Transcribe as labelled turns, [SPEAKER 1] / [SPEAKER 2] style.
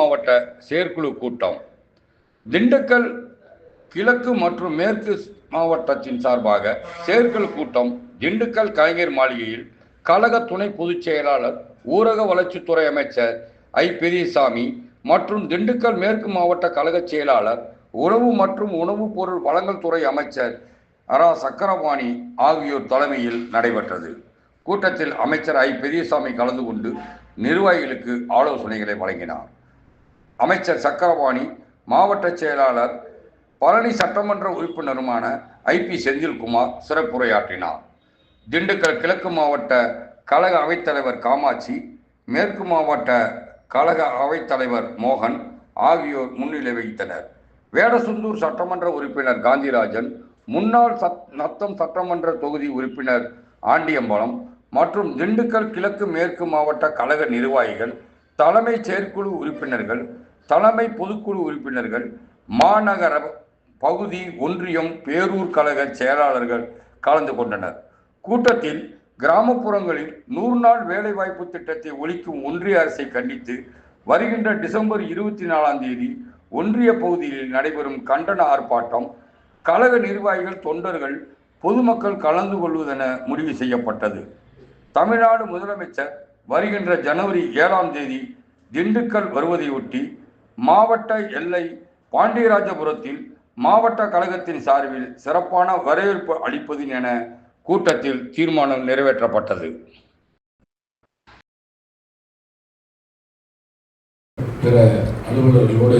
[SPEAKER 1] மாவட்ட செயற்குழு கூட்டம். திண்டுக்கல் கிழக்கு மற்றும் மேற்கு மாவட்டத்தின் சார்பாக செயற்குழு கூட்டம் திண்டுக்கல் கலைஞர் மாளிகையில் கழக துணை பொதுச் செயலாளர், ஊரக வளர்ச்சித்துறை அமைச்சர் ஐ. பெரியசாமி மற்றும் திண்டுக்கல் மேற்கு மாவட்ட கழக செயலாளர், உணவு மற்றும் உணவுப் பொருள் வழங்கல் துறை அமைச்சர் ரா. சக்கரபாணி ஆகியோர் தலைமையில் நடைபெற்றது. கூட்டத்தில் அமைச்சர் ஐ. பெரியசாமி கலந்து கொண்டு நிர்வாகிகளுக்கு ஆலோசனைகளை வழங்கினார். அமைச்சர் சக்கரபாணி, மாவட்ட செயலாளர் பழனி, சட்டமன்ற உறுப்பினருமான ஐ. பி. செந்தில்குமார் சிறப்புரையாற்றினார். திண்டுக்கல் கிழக்கு மாவட்ட கழக அவைத்தலைவர் காமாட்சி, மேற்கு மாவட்ட கழக அவைத்தலைவர் மோகன் ஆகியோர் முன்னிலை வகித்தனர். வேடசந்தூர் சட்டமன்ற உறுப்பினர் காந்திராஜன், முன்னாள் நத்தம் சட்டமன்ற தொகுதி உறுப்பினர் ஆண்டியம்பலம் மற்றும் திண்டுக்கல் கிழக்கு மேற்கு மாவட்ட கழக நிர்வாகிகள், தலைமை செயற்குழு உறுப்பினர்கள், தலைமை பொதுக்குழு உறுப்பினர்கள், மாநகர பகுதி, ஒன்றியம், பேரூர் கழக செயலாளர்கள் கலந்து கொண்டனர். கூட்டத்தில் கிராமப்புறங்களில் 100 நாள் வேலைவாய்ப்பு திட்டத்தை ஒழிக்கும் ஒன்றிய அரசை கண்டித்து வருகின்ற டிசம்பர் 24 ஒன்றிய பகுதியில் நடைபெறும் கண்டன ஆர்ப்பாட்டம் கழக நிர்வாகிகள், தொண்டர்கள், பொதுமக்கள் கலந்து கொள்வதென முடிவு செய்யப்பட்டது. தமிழ்நாடு முதலமைச்சர் வருகின்ற ஜனவரி 7 திண்டுக்கல் வருவதையொட்டி மாவட்ட எல்லை பாண்டியராஜபுரத்தில் மாவட்ட கழகத்தின் சார்பில் சிறப்பான வரவேற்பு அளிப்பது என கூட்டத்தில் தீர்மானம் நிறைவேற்றப்பட்டது.
[SPEAKER 2] பிற அலுவலர்களோடு